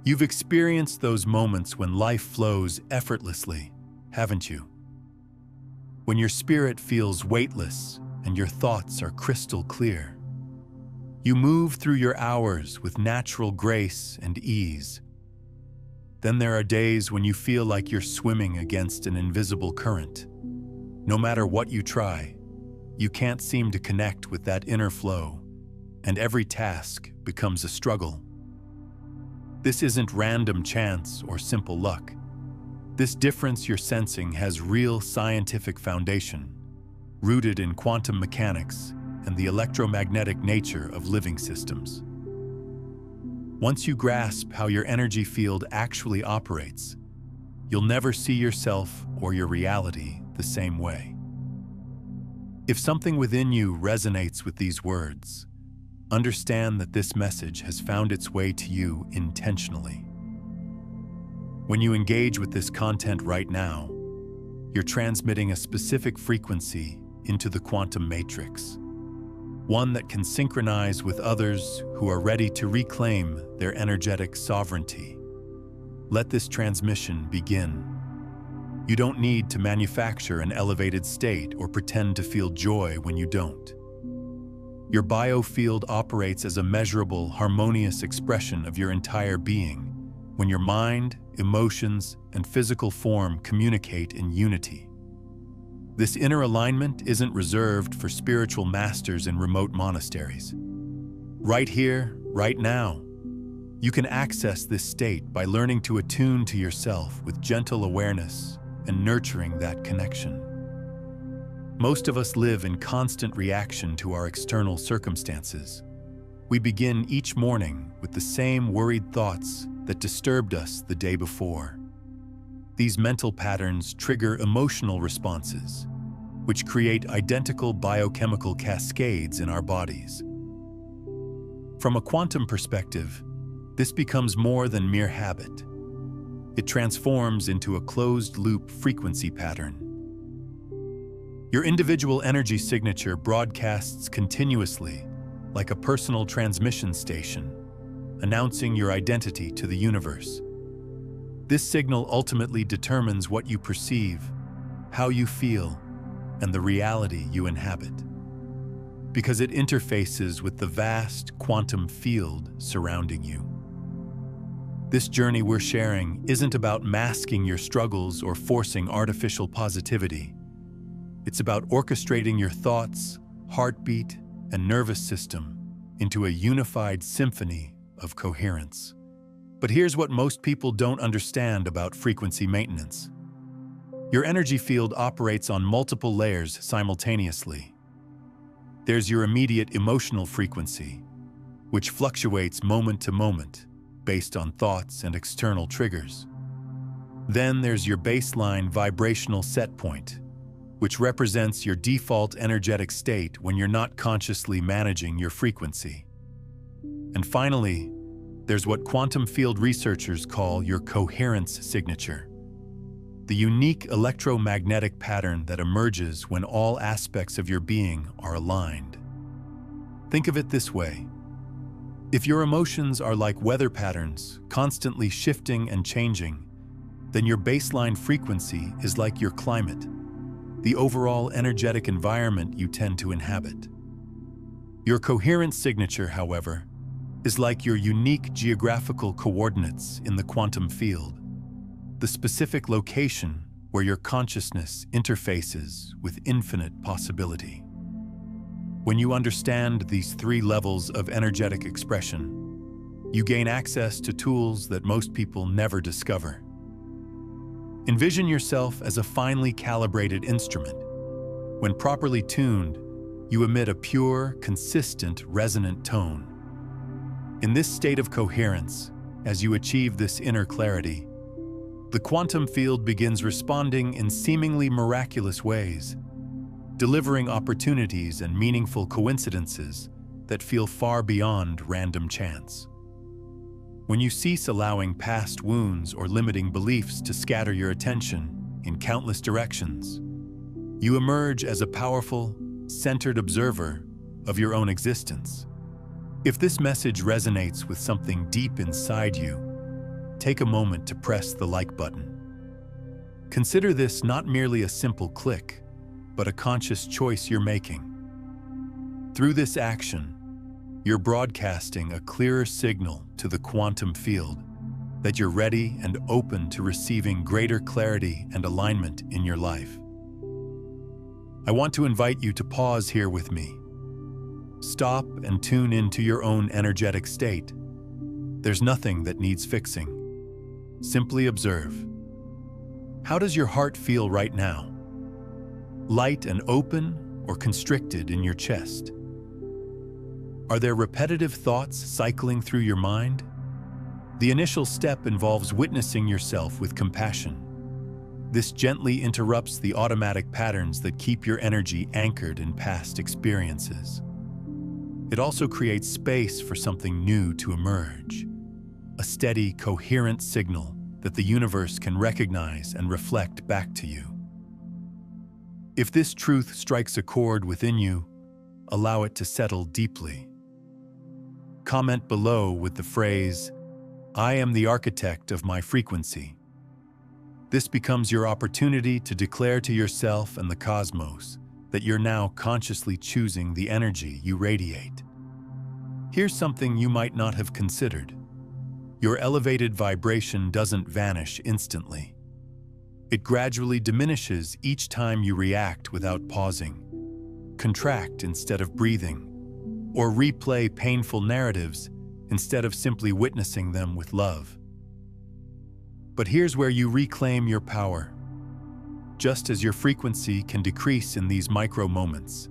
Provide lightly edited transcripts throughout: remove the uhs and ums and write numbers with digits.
You've experienced those moments when life flows effortlessly, haven't you? When your spirit feels weightless and your thoughts are crystal clear. You move through your hours with natural grace and ease. Then there are days when you feel like you're swimming against an invisible current. No matter what you try, you can't seem to connect with that inner flow, and every task becomes a struggle. This isn't random chance or simple luck. This difference you're sensing has real scientific foundation, rooted in quantum mechanics and the electromagnetic nature of living systems. Once you grasp how your energy field actually operates, you'll never see yourself or your reality the same way. If something within you resonates with these words, understand that this message has found its way to you intentionally. When you engage with this content right now, you're transmitting a specific frequency into the quantum matrix, one that can synchronize with others who are ready to reclaim their energetic sovereignty. Let this transmission begin. You don't need to manufacture an elevated state or pretend to feel joy when you don't. Your biofield operates as a measurable, harmonious expression of your entire being when your mind, emotions, and physical form communicate in unity. This inner alignment isn't reserved for spiritual masters in remote monasteries. Right here, right now, you can access this state by learning to attune to yourself with gentle awareness and nurturing that connection. Most of us live in constant reaction to our external circumstances. We begin each morning with the same worried thoughts that disturbed us the day before. These mental patterns trigger emotional responses, which create identical biochemical cascades in our bodies. From a quantum perspective, this becomes more than mere habit. It transforms into a closed-loop frequency pattern. Your individual energy signature broadcasts continuously, like a personal transmission station, announcing your identity to the universe. This signal ultimately determines what you perceive, how you feel, and the reality you inhabit, because it interfaces with the vast quantum field surrounding you. This journey we're sharing isn't about masking your struggles or forcing artificial positivity. It's about orchestrating your thoughts, heartbeat, and nervous system into a unified symphony of coherence. But here's what most people don't understand about frequency maintenance. Your energy field operates on multiple layers simultaneously. There's your immediate emotional frequency, which fluctuates moment to moment based on thoughts and external triggers. Then there's your baseline vibrational set point, which represents your default energetic state when you're not consciously managing your frequency. And finally, there's what quantum field researchers call your coherence signature, the unique electromagnetic pattern that emerges when all aspects of your being are aligned. Think of it this way. If your emotions are like weather patterns, constantly shifting and changing, then your baseline frequency is like your climate, the overall energetic environment you tend to inhabit. Your coherence signature, however, is like your unique geographical coordinates in the quantum field, the specific location where your consciousness interfaces with infinite possibility. When you understand these three levels of energetic expression, you gain access to tools that most people never discover. Envision yourself as a finely calibrated instrument. When properly tuned, you emit a pure, consistent, resonant tone. In this state of coherence, as you achieve this inner clarity, the quantum field begins responding in seemingly miraculous ways, delivering opportunities and meaningful coincidences that feel far beyond random chance. When you cease allowing past wounds or limiting beliefs to scatter your attention in countless directions, you emerge as a powerful, centered observer of your own existence. If this message resonates with something deep inside you, take a moment to press the like button. Consider this not merely a simple click, but a conscious choice you're making. Through this action, you're broadcasting a clearer signal to the quantum field that you're ready and open to receiving greater clarity and alignment in your life. I want to invite you to pause here with me. Stop and tune into your own energetic state. There's nothing that needs fixing. Simply observe. How does your heart feel right now? Light and open or constricted in your chest? Are there repetitive thoughts cycling through your mind? The initial step involves witnessing yourself with compassion. This gently interrupts the automatic patterns that keep your energy anchored in past experiences. It also creates space for something new to emerge, a steady, coherent signal that the universe can recognize and reflect back to you. If this truth strikes a chord within you, allow it to settle deeply. Comment below with the phrase, "I am the architect of my frequency." This becomes your opportunity to declare to yourself and the cosmos that you're now consciously choosing the energy you radiate. Here's something you might not have considered. Your elevated vibration doesn't vanish instantly. It gradually diminishes each time you react without pausing, contract instead of breathing, or replay painful narratives instead of simply witnessing them with love. But here's where you reclaim your power. Just as your frequency can decrease in these micro moments,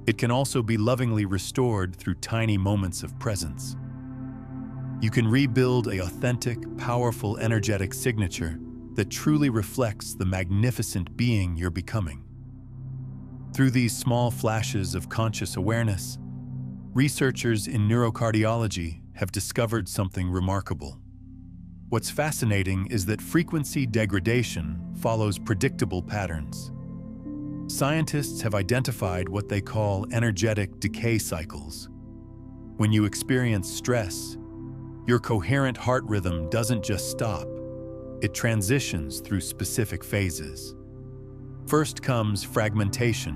it can also be lovingly restored through tiny moments of presence. You can rebuild an authentic, powerful, energetic signature that truly reflects the magnificent being you're becoming. Through these small flashes of conscious awareness, researchers in neurocardiology have discovered something remarkable. What's fascinating is that frequency degradation follows predictable patterns. Scientists have identified what they call energetic decay cycles. When you experience stress, your coherent heart rhythm doesn't just stop, it transitions through specific phases. First comes fragmentation,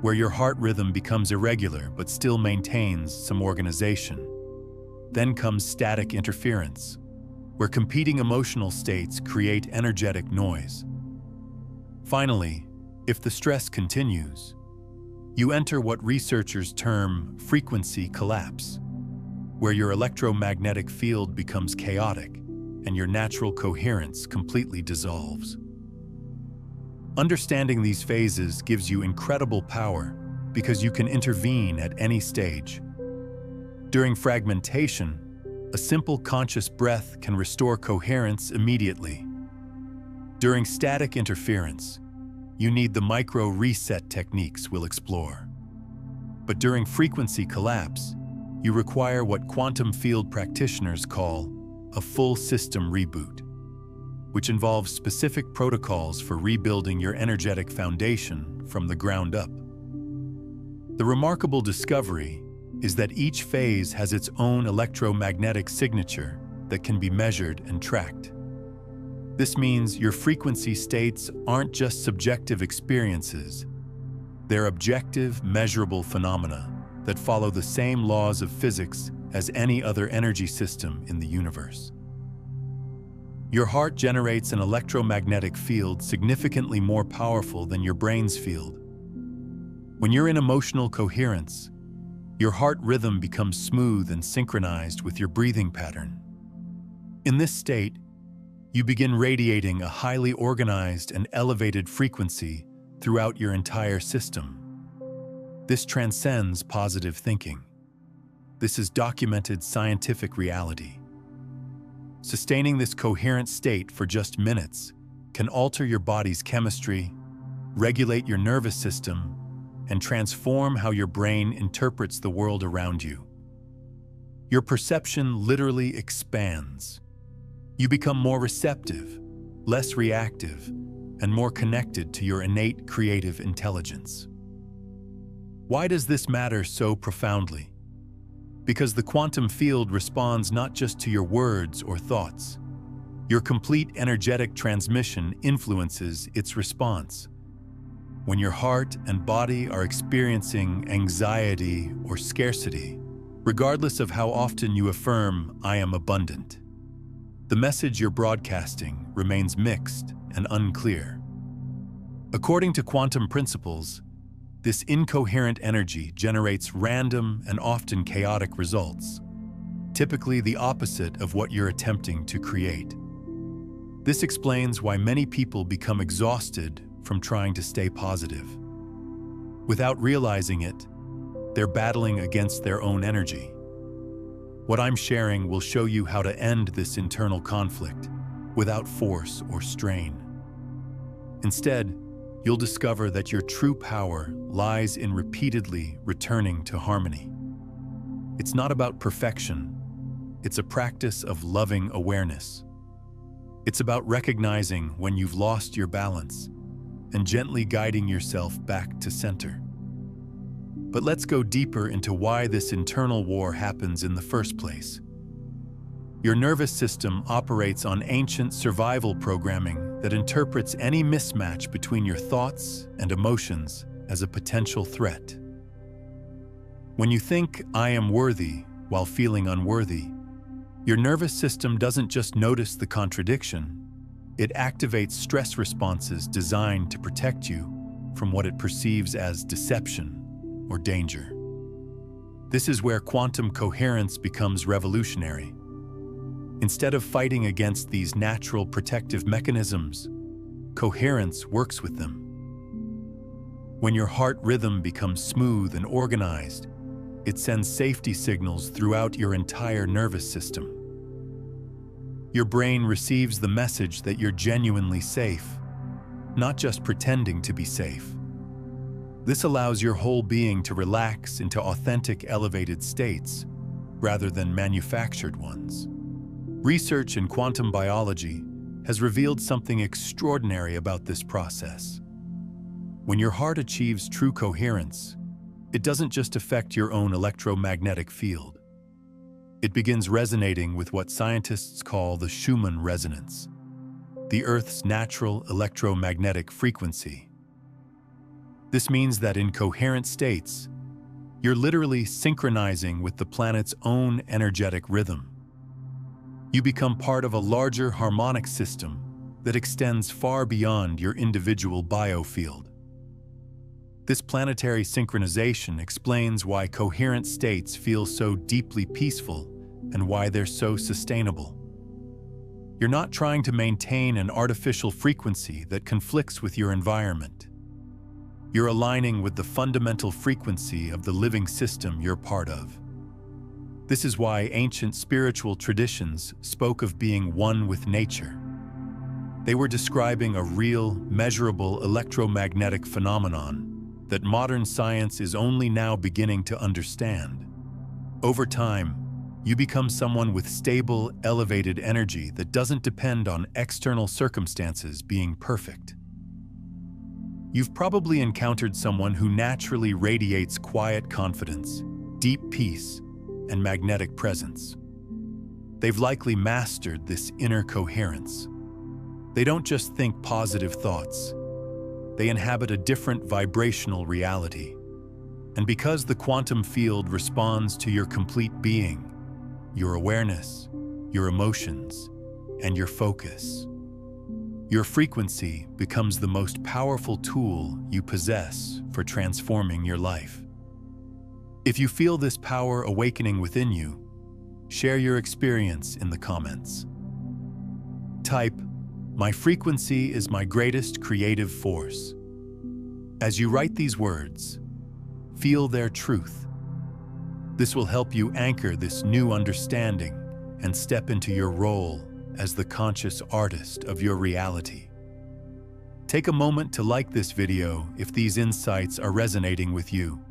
where your heart rhythm becomes irregular but still maintains some organization. Then comes static interference, where competing emotional states create energetic noise. Finally, if the stress continues, you enter what researchers term frequency collapse, where your electromagnetic field becomes chaotic and your natural coherence completely dissolves. Understanding these phases gives you incredible power because you can intervene at any stage. During fragmentation, a simple conscious breath can restore coherence immediately. During static interference, you need the micro-reset techniques we'll explore. But during frequency collapse, you require what quantum field practitioners call a full system reboot, which involves specific protocols for rebuilding your energetic foundation from the ground up. The remarkable discovery is that each phase has its own electromagnetic signature that can be measured and tracked. This means your frequency states aren't just subjective experiences, they're objective, measurable phenomena that follow the same laws of physics as any other energy system in the universe. Your heart generates an electromagnetic field significantly more powerful than your brain's field. When you're in emotional coherence, your heart rhythm becomes smooth and synchronized with your breathing pattern. In this state, you begin radiating a highly organized and elevated frequency throughout your entire system. This transcends positive thinking. This is documented scientific reality. Sustaining this coherent state for just minutes can alter your body's chemistry, regulate your nervous system, and transform how your brain interprets the world around you. Your perception literally expands. You become more receptive, less reactive, and more connected to your innate creative intelligence. Why does this matter so profoundly? Because the quantum field responds not just to your words or thoughts, Your complete energetic transmission influences its response. When your heart and body are experiencing anxiety or scarcity, regardless of how often you affirm, "I am abundant," the message you're broadcasting remains mixed and unclear. According to quantum principles, this incoherent energy generates random and often chaotic results, typically the opposite of what you're attempting to create. This explains why many people become exhausted from trying to stay positive. Without realizing it, they're battling against their own energy. What I'm sharing will show you how to end this internal conflict without force or strain. Instead, you'll discover that your true power lies in repeatedly returning to harmony. It's not about perfection, it's a practice of loving awareness. It's about recognizing when you've lost your balance and gently guiding yourself back to center. But let's go deeper into why this internal war happens in the first place. Your nervous system operates on ancient survival programming that interprets any mismatch between your thoughts and emotions as a potential threat. When you think, "I am worthy," while feeling unworthy, your nervous system doesn't just notice the contradiction, it activates stress responses designed to protect you from what it perceives as deception or danger. This is where quantum coherence becomes revolutionary. Instead of fighting against these natural protective mechanisms, coherence works with them. When your heart rhythm becomes smooth and organized, it sends safety signals throughout your entire nervous system. Your brain receives the message that you're genuinely safe, not just pretending to be safe. This allows your whole being to relax into authentic, elevated states, rather than manufactured ones. Research in quantum biology has revealed something extraordinary about this process. When your heart achieves true coherence, it doesn't just affect your own electromagnetic field. It begins resonating with what scientists call the Schumann resonance, the Earth's natural electromagnetic frequency. This means that in coherent states, you're literally synchronizing with the planet's own energetic rhythm. You become part of a larger harmonic system that extends far beyond your individual biofield. This planetary synchronization explains why coherent states feel so deeply peaceful and why they're so sustainable. You're not trying to maintain an artificial frequency that conflicts with your environment. You're aligning with the fundamental frequency of the living system you're part of. This is why ancient spiritual traditions spoke of being one with nature. They were describing a real, measurable electromagnetic phenomenon that modern science is only now beginning to understand. Over time, you become someone with stable, elevated energy that doesn't depend on external circumstances being perfect. You've probably encountered someone who naturally radiates quiet confidence, deep peace, and magnetic presence. They've likely mastered this inner coherence. They don't just think positive thoughts. They inhabit a different vibrational reality. And because the quantum field responds to your complete being, your awareness, your emotions, and your focus, your frequency becomes the most powerful tool you possess for transforming your life. If you feel this power awakening within you, share your experience in the comments. Type, "My frequency is my greatest creative force." As you write these words, feel their truth. This will help you anchor this new understanding and step into your role as the conscious artist of your reality. Take a moment to like this video if these insights are resonating with you,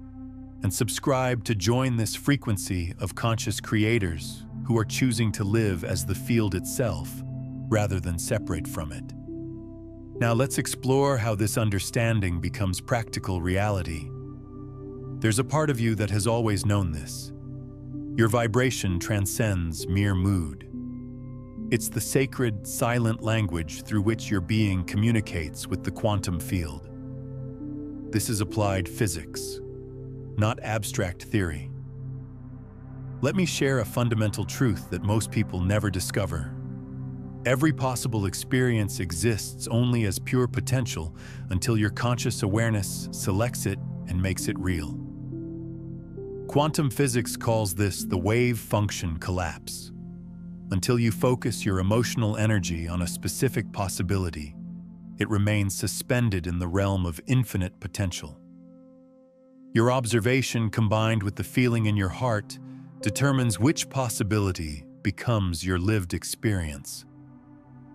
and subscribe to join this frequency of conscious creators who are choosing to live as the field itself rather than separate from it. Now let's explore how this understanding becomes practical reality. There's a part of you that has always known this. Your vibration transcends mere mood. It's the sacred, silent language through which your being communicates with the quantum field. This is applied physics, not abstract theory. Let me share a fundamental truth that most people never discover. Every possible experience exists only as pure potential until your conscious awareness selects it and makes it real. Quantum physics calls this the wave function collapse. Until you focus your emotional energy on a specific possibility, it remains suspended in the realm of infinite potential. Your observation combined with the feeling in your heart determines which possibility becomes your lived experience.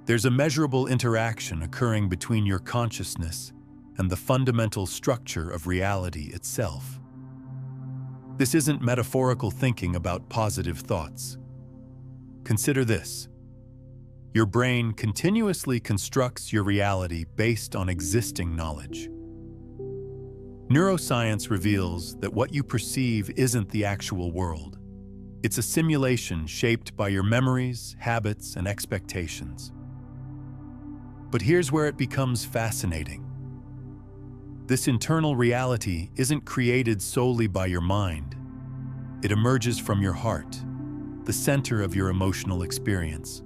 There's a measurable interaction occurring between your consciousness and the fundamental structure of reality itself. This isn't metaphorical thinking about positive thoughts. Consider this. Your brain continuously constructs your reality based on existing knowledge. Neuroscience reveals that what you perceive isn't the actual world. It's a simulation shaped by your memories, habits, and expectations. But here's where it becomes fascinating. This internal reality isn't created solely by your mind. It emerges from your heart, the center of your emotional experience.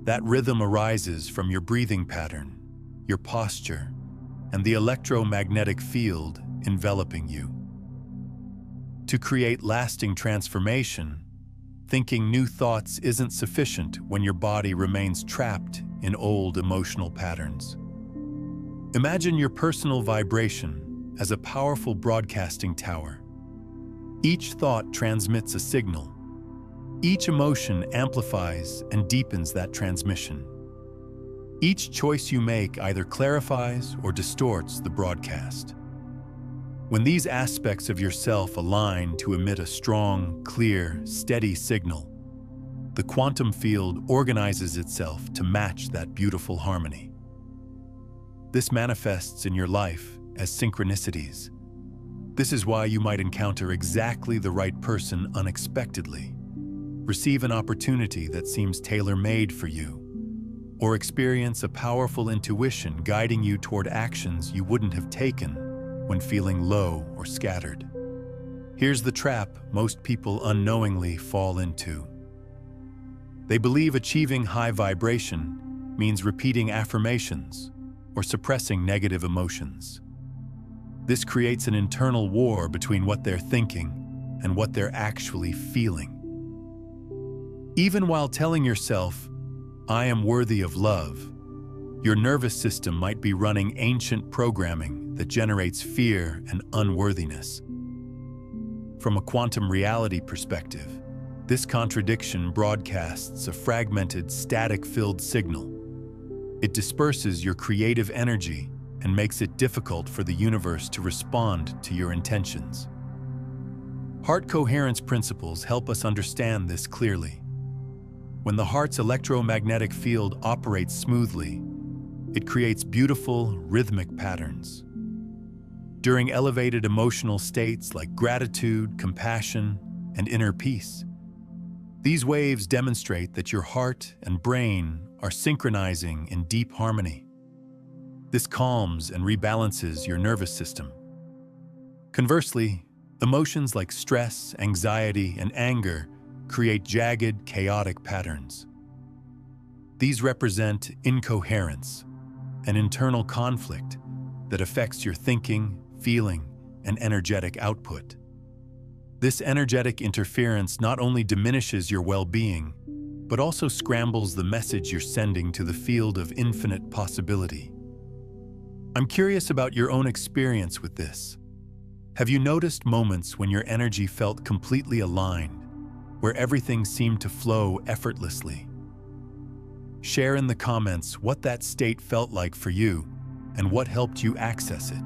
That rhythm arises from your breathing pattern, your posture, and the electromagnetic field enveloping you. To create lasting transformation, thinking new thoughts isn't sufficient when your body remains trapped in old emotional patterns. Imagine your personal vibration as a powerful broadcasting tower. Each thought transmits a signal. Each emotion amplifies and deepens that transmission. Each choice you make either clarifies or distorts the broadcast. When these aspects of yourself align to emit a strong, clear, steady signal, the quantum field organizes itself to match that beautiful harmony. This manifests in your life as synchronicities. This is why you might encounter exactly the right person unexpectedly, receive an opportunity that seems tailor-made for you, or experience a powerful intuition guiding you toward actions you wouldn't have taken when feeling low or scattered. Here's the trap most people unknowingly fall into. They believe achieving high vibration means repeating affirmations or suppressing negative emotions. This creates an internal war between what they're thinking and what they're actually feeling. Even while telling yourself, "I am worthy of love," your nervous system might be running ancient programming that generates fear and unworthiness. From a quantum reality perspective, this contradiction broadcasts a fragmented, static-filled signal. It disperses your creative energy and makes it difficult for the universe to respond to your intentions. Heart coherence principles help us understand this clearly. When the heart's electromagnetic field operates smoothly, it creates beautiful, rhythmic patterns. During elevated emotional states like gratitude, compassion, and inner peace, these waves demonstrate that your heart and brain are synchronizing in deep harmony. This calms and rebalances your nervous system. Conversely, emotions like stress, anxiety, and anger create jagged, chaotic patterns. These represent incoherence, an internal conflict that affects your thinking, feeling, and energetic output. This energetic interference not only diminishes your well-being, but also scrambles the message you're sending to the field of infinite possibility. I'm curious about your own experience with this. Have you noticed moments when your energy felt completely aligned, where everything seemed to flow effortlessly? Share in the comments what that state felt like for you and what helped you access it.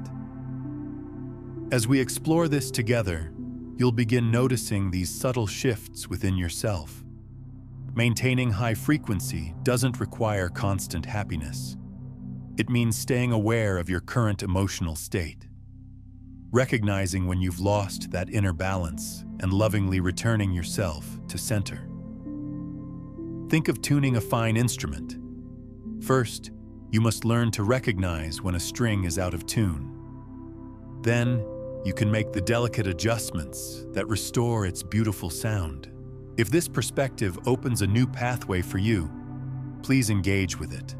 As we explore this together, you'll begin noticing these subtle shifts within yourself. Maintaining high frequency doesn't require constant happiness. It means staying aware of your current emotional state, recognizing when you've lost that inner balance and lovingly returning yourself to center. Think of tuning a fine instrument. First, you must learn to recognize when a string is out of tune. Then, you can make the delicate adjustments that restore its beautiful sound. If this perspective opens a new pathway for you, please engage with it.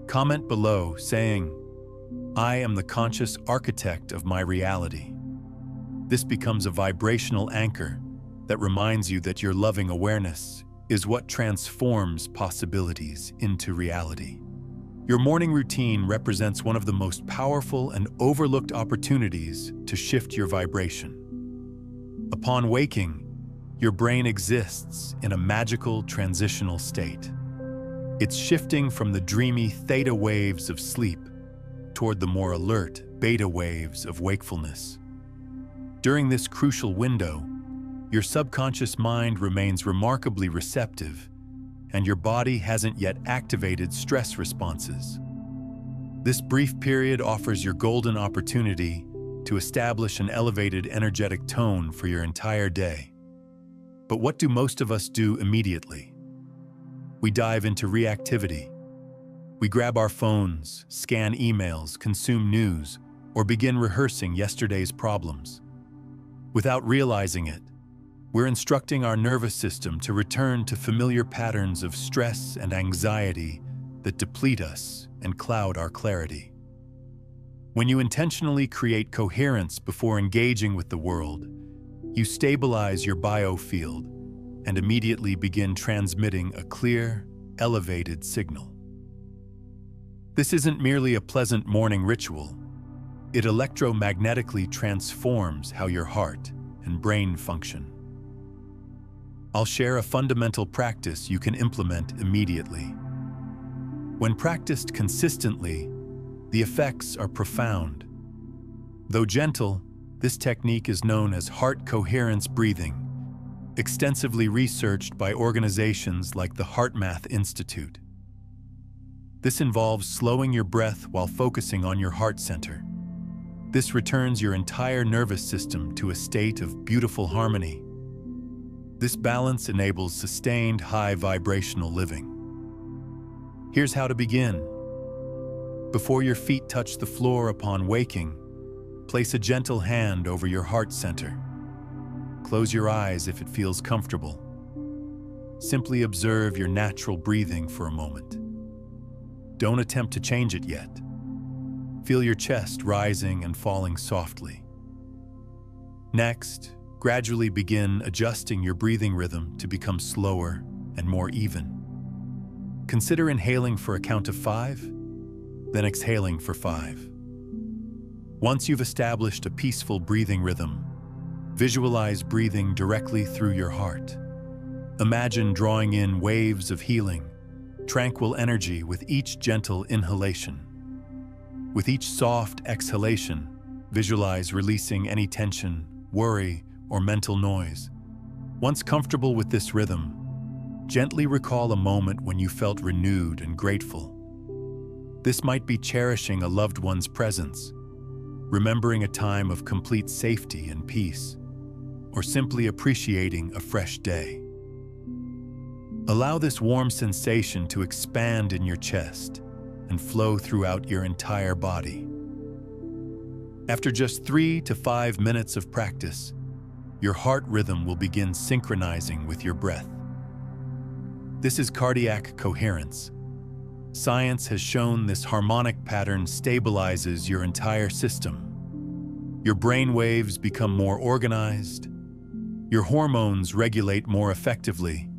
Comment below saying, "I am the conscious architect of my reality." This becomes a vibrational anchor that reminds you that your loving awareness is what transforms possibilities into reality. Your morning routine represents one of the most powerful and overlooked opportunities to shift your vibration. Upon waking, your brain exists in a magical transitional state. It's shifting from the dreamy theta waves of sleep toward the more alert beta waves of wakefulness. During this crucial window, your subconscious mind remains remarkably receptive, and your body hasn't yet activated stress responses. This brief period offers your golden opportunity to establish an elevated energetic tone for your entire day. But what do most of us do immediately? We dive into reactivity. We grab our phones, scan emails, consume news, or begin rehearsing yesterday's problems. Without realizing it, we're instructing our nervous system to return to familiar patterns of stress and anxiety that deplete us and cloud our clarity. When you intentionally create coherence before engaging with the world, you stabilize your biofield and immediately begin transmitting a clear, elevated signal. This isn't merely a pleasant morning ritual. It electromagnetically transforms how your heart and brain function. I'll share a fundamental practice you can implement immediately. When practiced consistently, the effects are profound. Though gentle, this technique is known as heart coherence breathing, extensively researched by organizations like the HeartMath Institute. This involves slowing your breath while focusing on your heart center. This returns your entire nervous system to a state of beautiful harmony. This balance enables sustained high vibrational living. Here's how to begin. Before your feet touch the floor upon waking, place a gentle hand over your heart center. Close your eyes if it feels comfortable. Simply observe your natural breathing for a moment. Don't attempt to change it yet. Feel your chest rising and falling softly. Next, gradually begin adjusting your breathing rhythm to become slower and more even. Consider inhaling for a count of 5, then exhaling for 5. Once you've established a peaceful breathing rhythm, visualize breathing directly through your heart. Imagine drawing in waves of healing, tranquil energy with each gentle inhalation. With each soft exhalation, visualize releasing any tension, worry, or mental noise. Once comfortable with this rhythm, gently recall a moment when you felt renewed and grateful. This might be cherishing a loved one's presence, remembering a time of complete safety and peace, or simply appreciating a fresh day. Allow this warm sensation to expand in your chest and flow throughout your entire body. After just 3 to 5 minutes of practice, your heart rhythm will begin synchronizing with your breath. This is cardiac coherence. Science has shown this harmonic pattern stabilizes your entire system. Your brain waves become more organized. Your hormones regulate more effectively.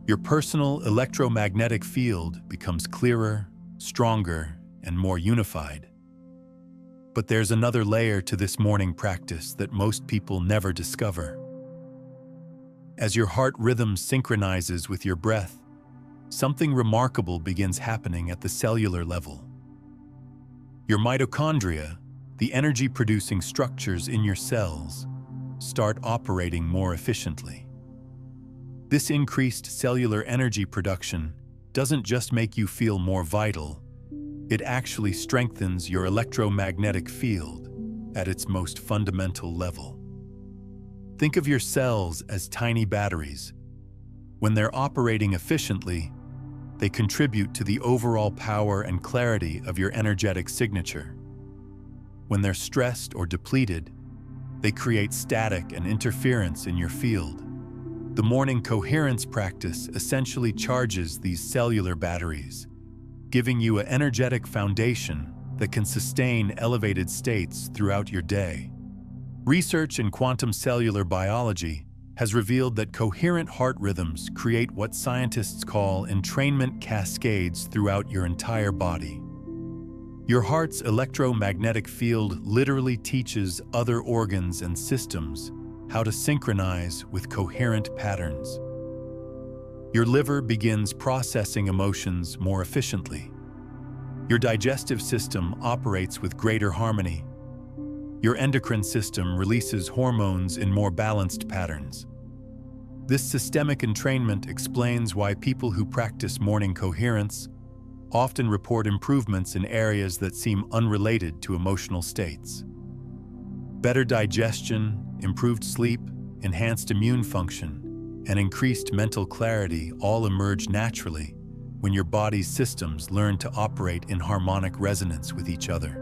Your personal electromagnetic field becomes clearer, stronger, and more unified. But there's another layer to this morning practice that most people never discover. As your heart rhythm synchronizes with your breath, something remarkable begins happening at the cellular level. Your mitochondria, the energy-producing structures in your cells, start operating more efficiently. This increased cellular energy production doesn't just make you feel more vital, it actually strengthens your electromagnetic field at its most fundamental level. Think of your cells as tiny batteries. When they're operating efficiently, they contribute to the overall power and clarity of your energetic signature. When they're stressed or depleted, they create static and interference in your field. The morning coherence practice essentially charges these cellular batteries, giving you an energetic foundation that can sustain elevated states throughout your day. Research in quantum cellular biology has revealed that coherent heart rhythms create what scientists call entrainment cascades throughout your entire body. Your heart's electromagnetic field literally teaches other organs and systems how to synchronize with coherent patterns. Your liver begins processing emotions more efficiently. Your digestive system operates with greater harmony. Your endocrine system releases hormones in more balanced patterns. This systemic entrainment explains why people who practice morning coherence often report improvements in areas that seem unrelated to emotional states. Better digestion, improved sleep, enhanced immune function, and increased mental clarity all emerge naturally when your body's systems learn to operate in harmonic resonance with each other.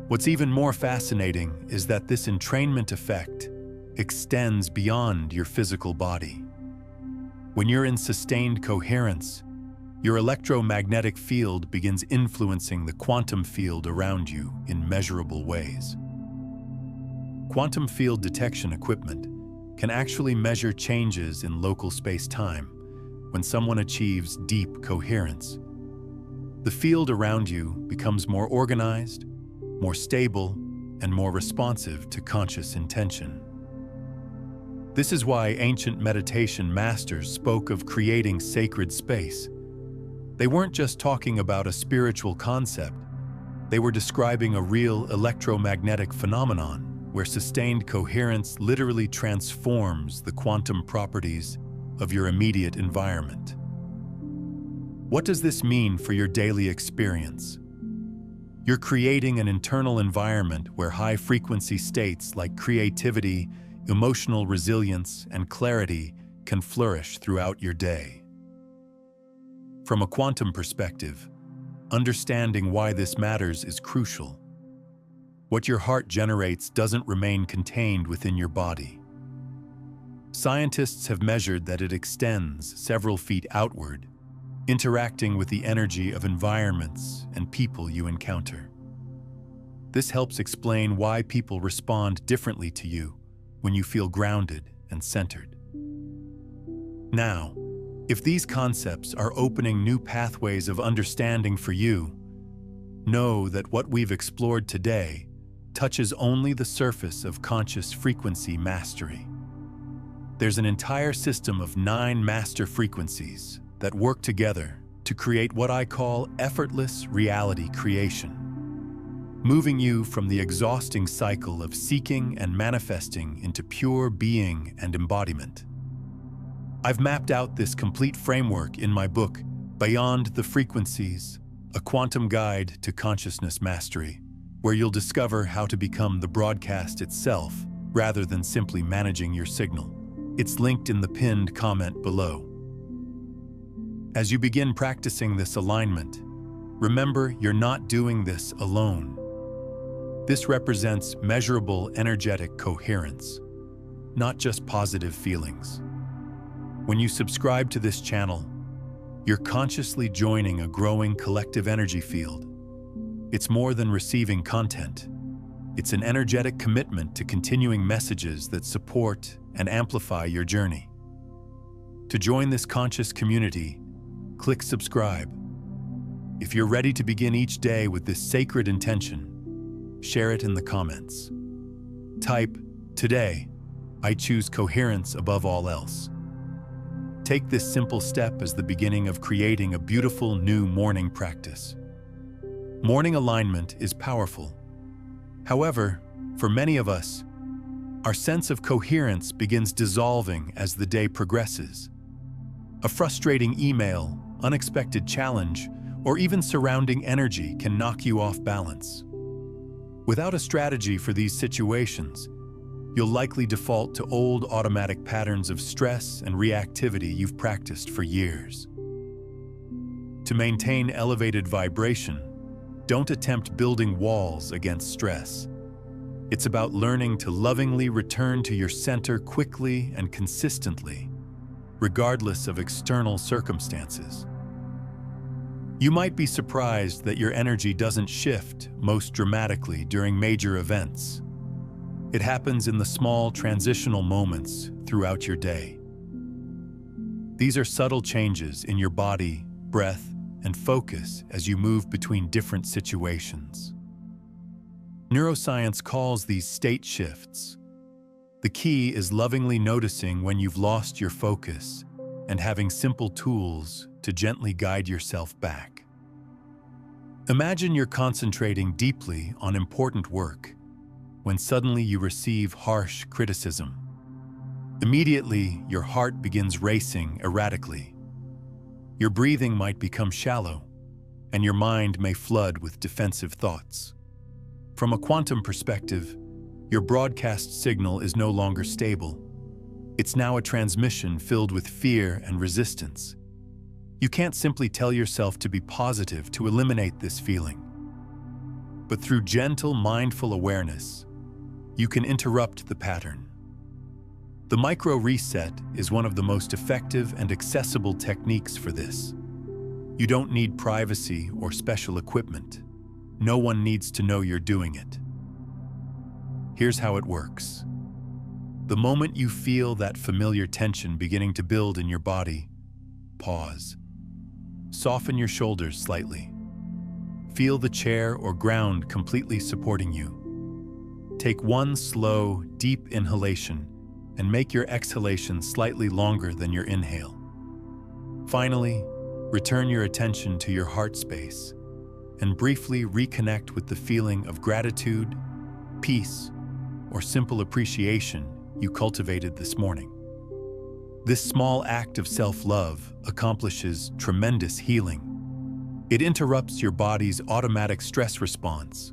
What's even more fascinating is that this entrainment effect extends beyond your physical body. When you're in sustained coherence, your electromagnetic field begins influencing the quantum field around you in measurable ways. Quantum field detection equipment can actually measure changes in local space-time when someone achieves deep coherence. The field around you becomes more organized, more stable, and more responsive to conscious intention. This is why ancient meditation masters spoke of creating sacred space. They weren't just talking about a spiritual concept, they were describing a real electromagnetic phenomenon where sustained coherence literally transforms the quantum properties of your immediate environment. What does this mean for your daily experience? You're creating an internal environment where high-frequency states like creativity, emotional resilience, and clarity can flourish throughout your day. From a quantum perspective, understanding why this matters is crucial. What your heart generates doesn't remain contained within your body. Scientists have measured that it extends several feet outward, interacting with the energy of environments and people you encounter. This helps explain why people respond differently to you when you feel grounded and centered. Now, if these concepts are opening new pathways of understanding for you, know that what we've explored today touches only the surface of conscious frequency mastery. There's an entire system of 9 master frequencies that work together to create what I call effortless reality creation, moving you from the exhausting cycle of seeking and manifesting into pure being and embodiment. I've mapped out this complete framework in my book, Beyond the Frequencies, A Quantum Guide to Consciousness Mastery, where you'll discover how to become the broadcast itself rather than simply managing your signal. It's linked in the pinned comment below. As you begin practicing this alignment, remember you're not doing this alone. This represents measurable energetic coherence, not just positive feelings. When you subscribe to this channel, you're consciously joining a growing collective energy field. It's more than receiving content. It's an energetic commitment to continuing messages that support and amplify your journey. To join this conscious community, click subscribe. If you're ready to begin each day with this sacred intention, share it in the comments. Type, "Today, I choose coherence above all else." Take this simple step as the beginning of creating a beautiful new morning practice. Morning alignment is powerful. However, for many of us, our sense of coherence begins dissolving as the day progresses. A frustrating email, unexpected challenge, or even surrounding energy can knock you off balance. Without a strategy for these situations, you'll likely default to old automatic patterns of stress and reactivity you've practiced for years. To maintain elevated vibration, don't attempt building walls against stress. It's about learning to lovingly return to your center quickly and consistently, regardless of external circumstances. You might be surprised that your energy doesn't shift most dramatically during major events. It happens in the small transitional moments throughout your day. These are subtle changes in your body, breath, and focus as you move between different situations. Neuroscience calls these state shifts. The key is lovingly noticing when you've lost your focus and having simple tools to gently guide yourself back. Imagine you're concentrating deeply on important work when suddenly you receive harsh criticism. Immediately, your heart begins racing erratically. Your breathing might become shallow, and your mind may flood with defensive thoughts. From a quantum perspective, your broadcast signal is no longer stable. It's now a transmission filled with fear and resistance. You can't simply tell yourself to be positive to eliminate this feeling. But through gentle, mindful awareness, you can interrupt the pattern. The micro reset is one of the most effective and accessible techniques for this. You don't need privacy or special equipment. No one needs to know you're doing it. Here's how it works. The moment you feel that familiar tension beginning to build in your body, pause. Soften your shoulders slightly. Feel the chair or ground completely supporting you. Take one slow, deep inhalation and make your exhalation slightly longer than your inhale. Finally, return your attention to your heart space and briefly reconnect with the feeling of gratitude, peace, or simple appreciation you cultivated this morning. This small act of self-love accomplishes tremendous healing. It interrupts your body's automatic stress response,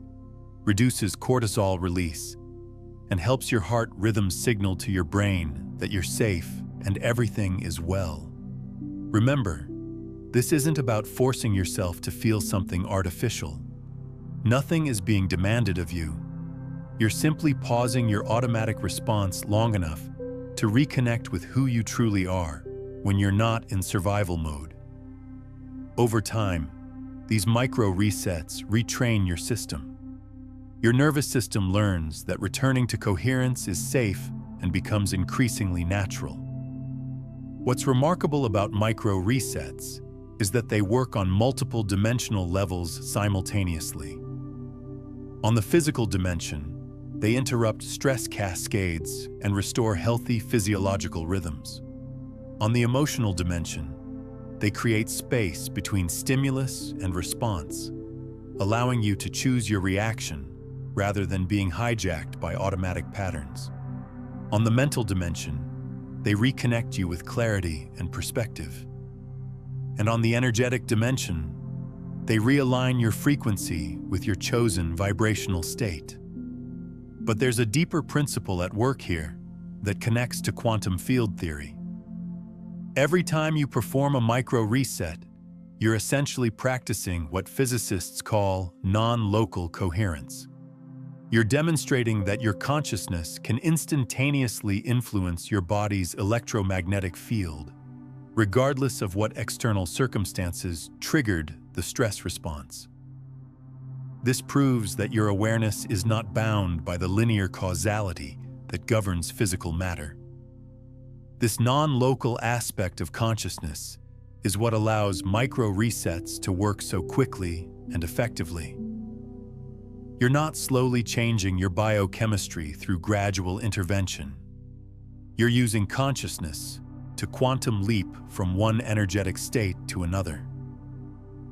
reduces cortisol release, and helps your heart rhythm signal to your brain that you're safe and everything is well. Remember, this isn't about forcing yourself to feel something artificial. Nothing is being demanded of you. You're simply pausing your automatic response long enough to reconnect with who you truly are when you're not in survival mode. Over time, these micro resets retrain your system. Your nervous system learns that returning to coherence is safe and becomes increasingly natural. What's remarkable about micro resets is that they work on multiple dimensional levels simultaneously. On the physical dimension, they interrupt stress cascades and restore healthy physiological rhythms. On the emotional dimension, they create space between stimulus and response, allowing you to choose your reaction rather than being hijacked by automatic patterns. On the mental dimension, they reconnect you with clarity and perspective. And on the energetic dimension, they realign your frequency with your chosen vibrational state. But there's a deeper principle at work here that connects to quantum field theory. Every time you perform a micro reset, you're essentially practicing what physicists call non-local coherence. You're demonstrating that your consciousness can instantaneously influence your body's electromagnetic field, regardless of what external circumstances triggered the stress response. This proves that your awareness is not bound by the linear causality that governs physical matter. This non-local aspect of consciousness is what allows micro resets to work so quickly and effectively. You're not slowly changing your biochemistry through gradual intervention. You're using consciousness to quantum leap from one energetic state to another.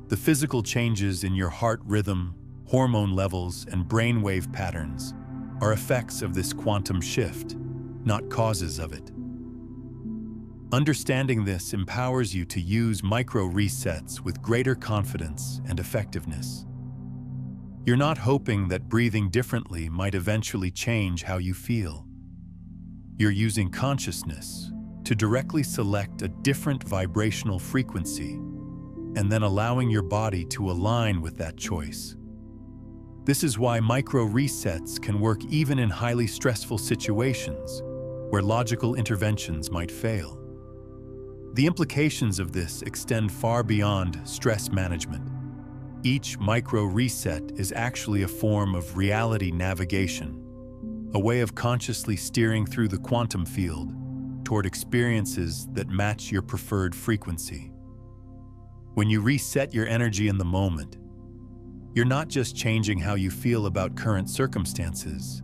The physical changes in your heart rhythm, hormone levels, and brainwave patterns are effects of this quantum shift, not causes of it. Understanding this empowers you to use micro resets with greater confidence and effectiveness. You're not hoping that breathing differently might eventually change how you feel. You're using consciousness to directly select a different vibrational frequency and then allowing your body to align with that choice. This is why micro-resets can work even in highly stressful situations where logical interventions might fail. The implications of this extend far beyond stress management. Each micro-reset is actually a form of reality navigation, a way of consciously steering through the quantum field toward experiences that match your preferred frequency. When you reset your energy in the moment, you're not just changing how you feel about current circumstances,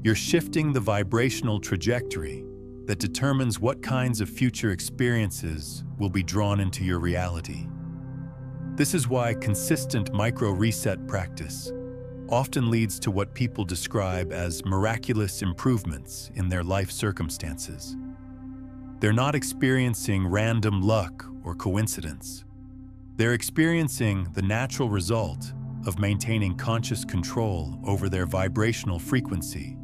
you're shifting the vibrational trajectory that determines what kinds of future experiences will be drawn into your reality. This is why consistent micro-reset practice often leads to what people describe as miraculous improvements in their life circumstances. They're not experiencing random luck or coincidence. They're experiencing the natural result of maintaining conscious control over their vibrational frequency,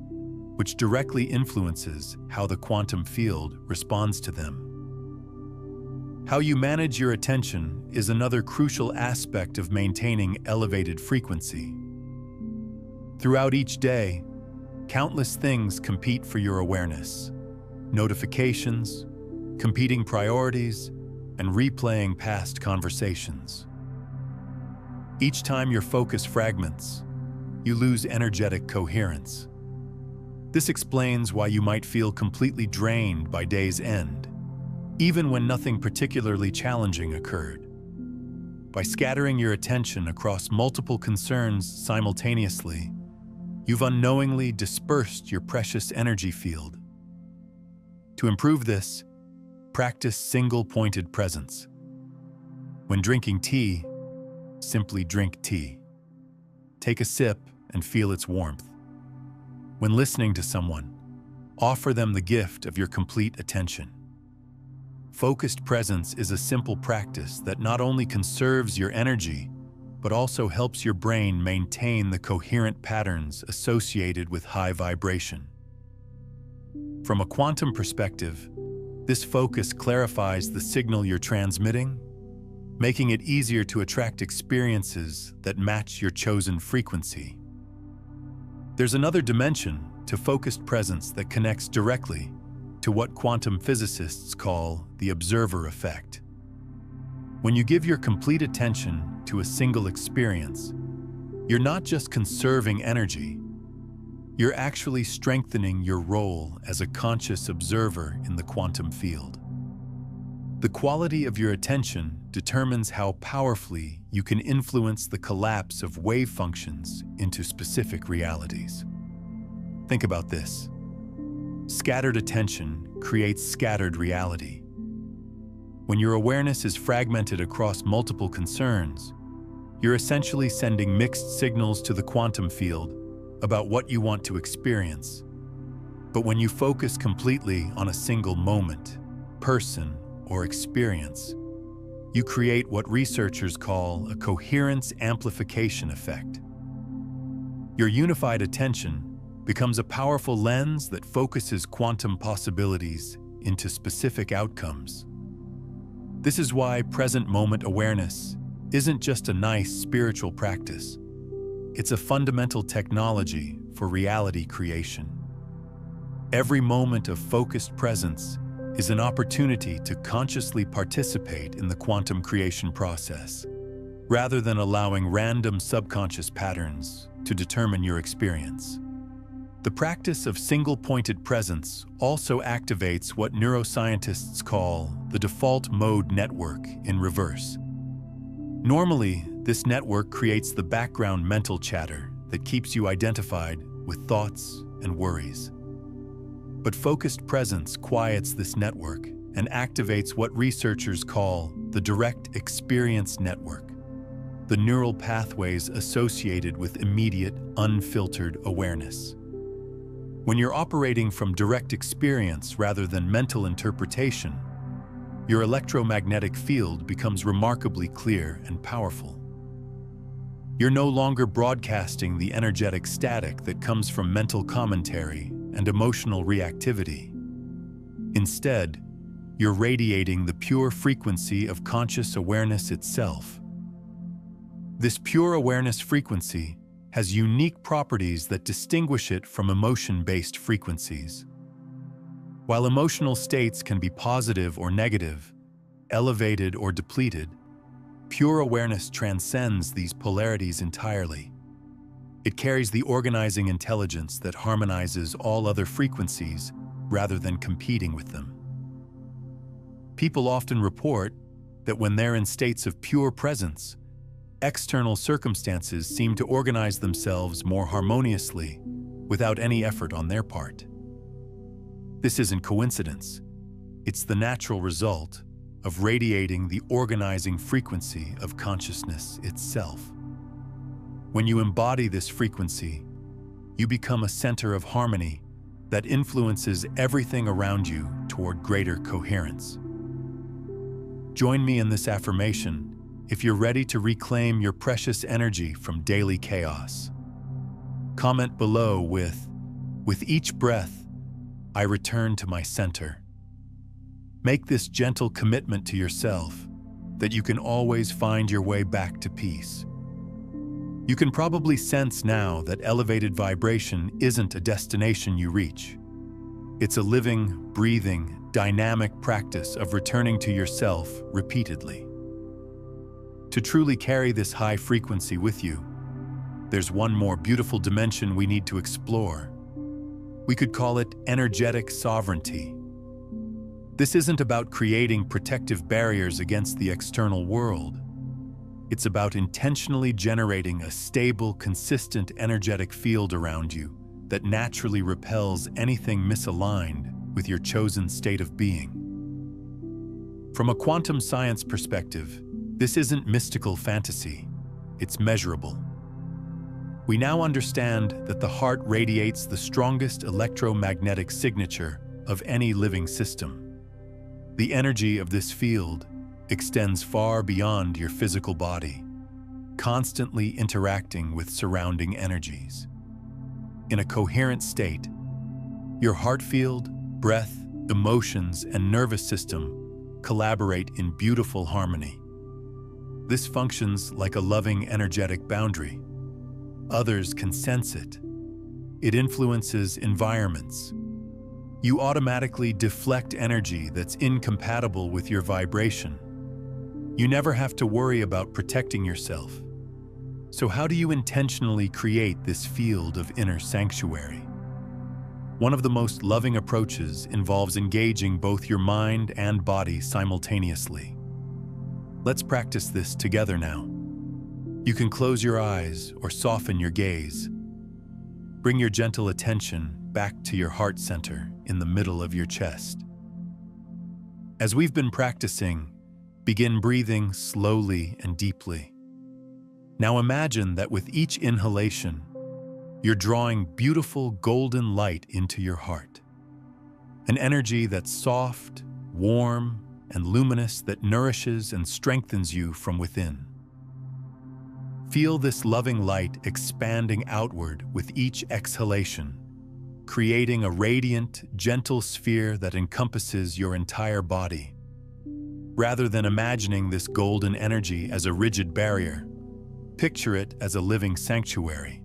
which directly influences how the quantum field responds to them. How you manage your attention is another crucial aspect of maintaining elevated frequency. Throughout each day, countless things compete for your awareness. Notifications, competing priorities, and replaying past conversations. Each time your focus fragments, you lose energetic coherence. This explains why you might feel completely drained by day's end, even when nothing particularly challenging occurred. By scattering your attention across multiple concerns simultaneously, you've unknowingly dispersed your precious energy field. To improve this, practice single-pointed presence. When drinking tea, simply drink tea. Take a sip and feel its warmth. When listening to someone, offer them the gift of your complete attention. Focused presence is a simple practice that not only conserves your energy, but also helps your brain maintain the coherent patterns associated with high vibration. From a quantum perspective, this focus clarifies the signal you're transmitting, making it easier to attract experiences that match your chosen frequency. There's another dimension to focused presence that connects directly to what quantum physicists call the observer effect. When you give your complete attention to a single experience, you're not just conserving energy, you're actually strengthening your role as a conscious observer in the quantum field. The quality of your attention determines how powerfully you can influence the collapse of wave functions into specific realities. Think about this. Scattered attention creates scattered reality. When your awareness is fragmented across multiple concerns, you're essentially sending mixed signals to the quantum field about what you want to experience. But when you focus completely on a single moment, person, or experience, you create what researchers call a coherence amplification effect. Your unified attention becomes a powerful lens that focuses quantum possibilities into specific outcomes. This is why present moment awareness isn't just a nice spiritual practice. It's a fundamental technology for reality creation. Every moment of focused presence is an opportunity to consciously participate in the quantum creation process, rather than allowing random subconscious patterns to determine your experience. The practice of single-pointed presence also activates what neuroscientists call the default mode network in reverse. Normally, this network creates the background mental chatter that keeps you identified with thoughts and worries. But focused presence quiets this network and activates what researchers call the direct experience network, the neural pathways associated with immediate, unfiltered awareness. When you're operating from direct experience rather than mental interpretation, your electromagnetic field becomes remarkably clear and powerful. You're no longer broadcasting the energetic static that comes from mental commentary and emotional reactivity. Instead, you're radiating the pure frequency of conscious awareness itself. This pure awareness frequency has unique properties that distinguish it from emotion-based frequencies. While emotional states can be positive or negative, elevated or depleted, pure awareness transcends these polarities entirely. It carries the organizing intelligence that harmonizes all other frequencies rather than competing with them. People often report that when they're in states of pure presence, external circumstances seem to organize themselves more harmoniously without any effort on their part. This isn't coincidence. It's the natural result of radiating the organizing frequency of consciousness itself. When you embody this frequency, you become a center of harmony that influences everything around you toward greater coherence. Join me in this affirmation if you're ready to reclaim your precious energy from daily chaos. Comment below with each breath, I return to my center. Make this gentle commitment to yourself that you can always find your way back to peace. You can probably sense now that elevated vibration isn't a destination you reach. It's a living, breathing, dynamic practice of returning to yourself repeatedly. To truly carry this high frequency with you, there's one more beautiful dimension we need to explore. We could call it energetic sovereignty. This isn't about creating protective barriers against the external world. It's about intentionally generating a stable, consistent energetic field around you that naturally repels anything misaligned with your chosen state of being. From a quantum science perspective, this isn't mystical fantasy, it's measurable. We now understand that the heart radiates the strongest electromagnetic signature of any living system. The energy of this field extends far beyond your physical body, constantly interacting with surrounding energies. In a coherent state, your heart field, breath, emotions, and nervous system collaborate in beautiful harmony. This functions like a loving, energetic boundary. Others can sense it. It influences environments. You automatically deflect energy that's incompatible with your vibration. You never have to worry about protecting yourself. So how do you intentionally create this field of inner sanctuary? One of the most loving approaches involves engaging both your mind and body simultaneously. Let's practice this together now. You can close your eyes or soften your gaze. Bring your gentle attention back to your heart center in the middle of your chest. As we've been practicing, begin breathing slowly and deeply. Now imagine that with each inhalation, you're drawing beautiful golden light into your heart. An energy that's soft, warm, and luminous that nourishes and strengthens you from within. Feel this loving light expanding outward with each exhalation, creating a radiant, gentle sphere that encompasses your entire body. Rather than imagining this golden energy as a rigid barrier, picture it as a living sanctuary,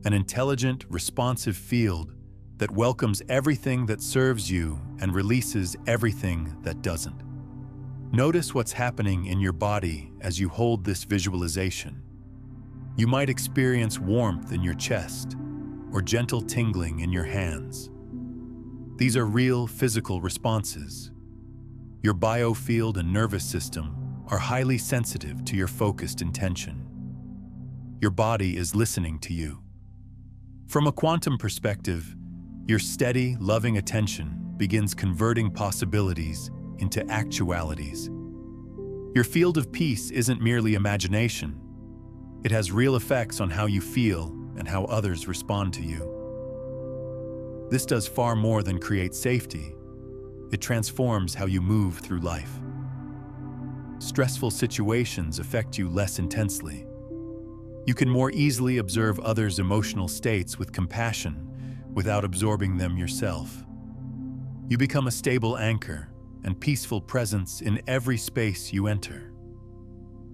an intelligent, responsive field that welcomes everything that serves you and releases everything that doesn't. Notice what's happening in your body as you hold this visualization. You might experience warmth in your chest or gentle tingling in your hands. These are real physical responses. Your biofield and nervous system are highly sensitive to your focused intention. Your body is listening to you. From a quantum perspective, your steady, loving attention begins converting possibilities into actualities. Your field of peace isn't merely imagination. It has real effects on how you feel and how others respond to you. This does far more than create safety. It transforms how you move through life. Stressful situations affect you less intensely. You can more easily observe others' emotional states with compassion, without absorbing them yourself. You become a stable anchor and peaceful presence in every space you enter.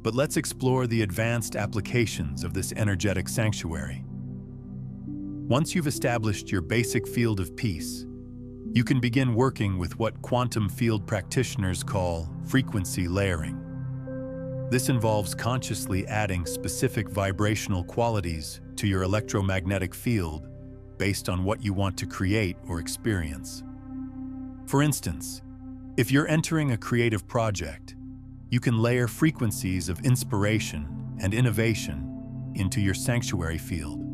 But let's explore the advanced applications of this energetic sanctuary. Once you've established your basic field of peace, you can begin working with what quantum field practitioners call frequency layering. This involves consciously adding specific vibrational qualities to your electromagnetic field based on what you want to create or experience. For instance, if you're entering a creative project, you can layer frequencies of inspiration and innovation into your sanctuary field.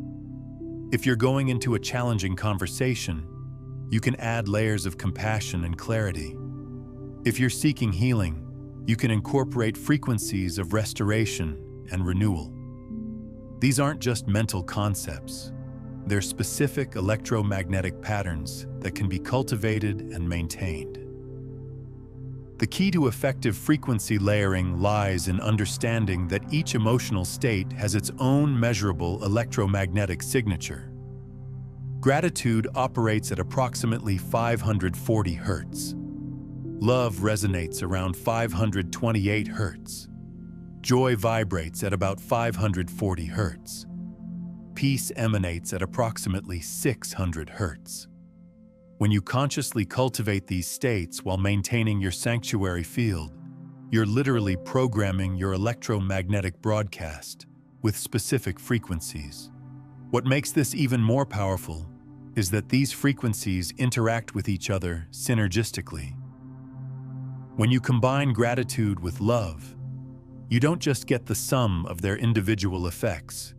If you're going into a challenging conversation, you can add layers of compassion and clarity. If you're seeking healing, you can incorporate frequencies of restoration and renewal. These aren't just mental concepts. They're specific electromagnetic patterns that can be cultivated and maintained. The key to effective frequency layering lies in understanding that each emotional state has its own measurable electromagnetic signature. Gratitude operates at approximately 540 Hz. Love resonates around 528 Hz. Joy vibrates at about 540 Hz. Peace emanates at approximately 600 Hz. When you consciously cultivate these states while maintaining your sanctuary field, you're literally programming your electromagnetic broadcast with specific frequencies. What makes this even more powerful is that these frequencies interact with each other synergistically. When you combine gratitude with love, you don't just get the sum of their individual effects.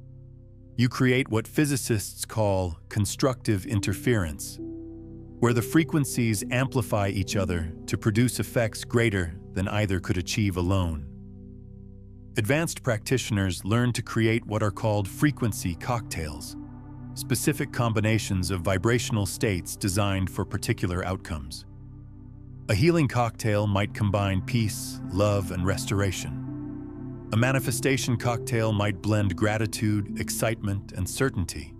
You create what physicists call constructive interference, where the frequencies amplify each other to produce effects greater than either could achieve alone. Advanced practitioners learn to create what are called frequency cocktails, specific combinations of vibrational states designed for particular outcomes. A healing cocktail might combine peace, love, and restoration. A manifestation cocktail might blend gratitude, excitement, and certainty.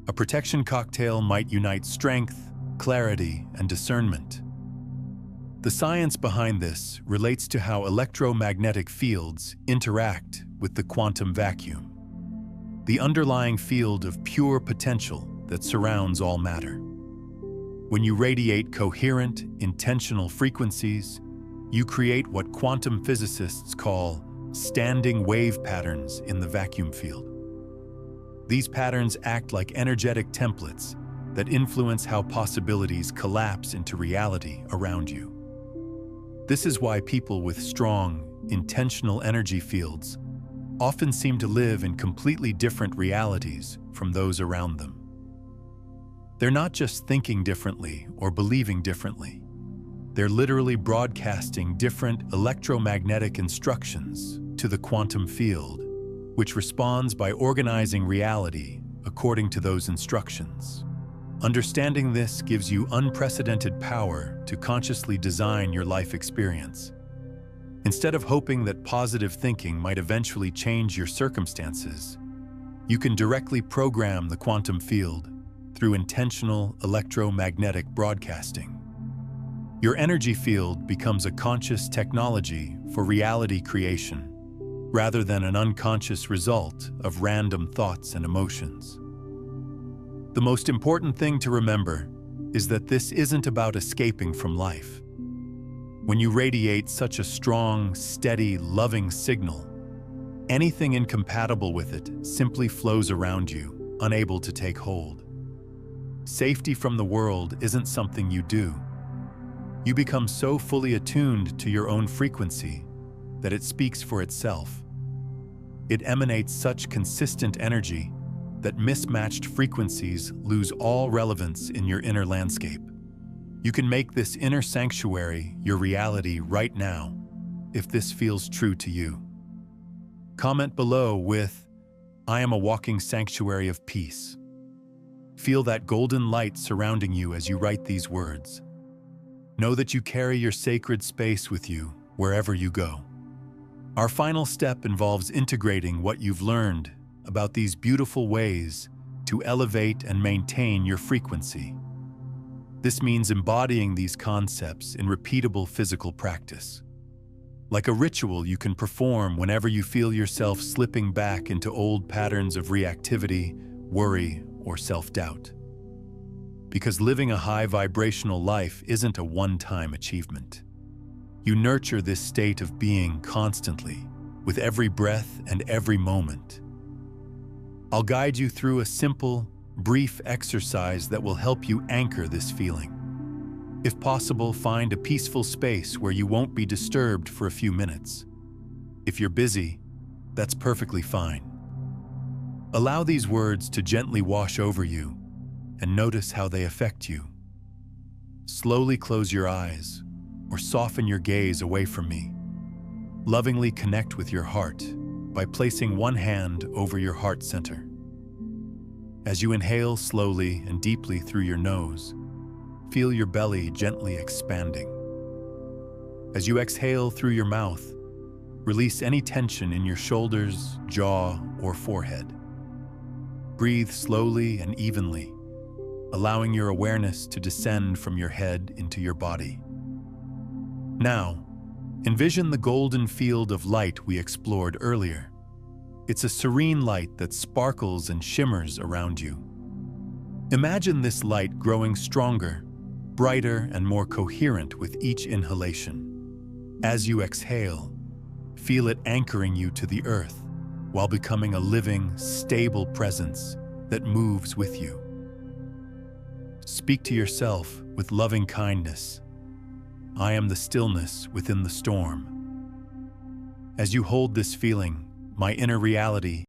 A protection cocktail might unite strength, clarity, and discernment. The science behind this relates to how electromagnetic fields interact with the quantum vacuum, the underlying field of pure potential that surrounds all matter. When you radiate coherent, intentional frequencies, you create what quantum physicists call standing wave patterns in the vacuum field. These patterns act like energetic templates that influence how possibilities collapse into reality around you. This is why people with strong, intentional energy fields often seem to live in completely different realities from those around them. They're not just thinking differently or believing differently. They're literally broadcasting different electromagnetic instructions to the quantum field, which responds by organizing reality according to those instructions. Understanding this gives you unprecedented power to consciously design your life experience. Instead of hoping that positive thinking might eventually change your circumstances, you can directly program the quantum field through intentional electromagnetic broadcasting. Your energy field becomes a conscious technology for reality creation, rather than an unconscious result of random thoughts and emotions. The most important thing to remember is that this isn't about escaping from life. When you radiate such a strong, steady, loving signal, anything incompatible with it simply flows around you, unable to take hold. Safety from the world isn't something you do. You become so fully attuned to your own frequency that it speaks for itself. It emanates such consistent energy that mismatched frequencies lose all relevance in your inner landscape. You can make this inner sanctuary your reality right now, if this feels true to you. Comment below with, "I am a walking sanctuary of peace." Feel that golden light surrounding you as you write these words. Know that you carry your sacred space with you wherever you go. Our final step involves integrating what you've learned about these beautiful ways to elevate and maintain your frequency. This means embodying these concepts in repeatable physical practice. Like a ritual you can perform whenever you feel yourself slipping back into old patterns of reactivity, worry, or self-doubt. Because living a high vibrational life isn't a one-time achievement. You nurture this state of being constantly, with every breath and every moment. I'll guide you through a simple, brief exercise that will help you anchor this feeling. If possible, find a peaceful space where you won't be disturbed for a few minutes. If you're busy, that's perfectly fine. Allow these words to gently wash over you and notice how they affect you. Slowly close your eyes or soften your gaze away from me. Lovingly connect with your heart by placing one hand over your heart center. As you inhale slowly and deeply through your nose, feel your belly gently expanding. As you exhale through your mouth, release any tension in your shoulders, jaw, or forehead. Breathe slowly and evenly, allowing your awareness to descend from your head into your body. Now, envision the golden field of light we explored earlier. It's a serene light that sparkles and shimmers around you. Imagine this light growing stronger, brighter, and more coherent with each inhalation. As you exhale, feel it anchoring you to the earth while becoming a living, stable presence that moves with you. Speak to yourself with loving kindness. I am the stillness within the storm. As you hold this feeling, my inner reality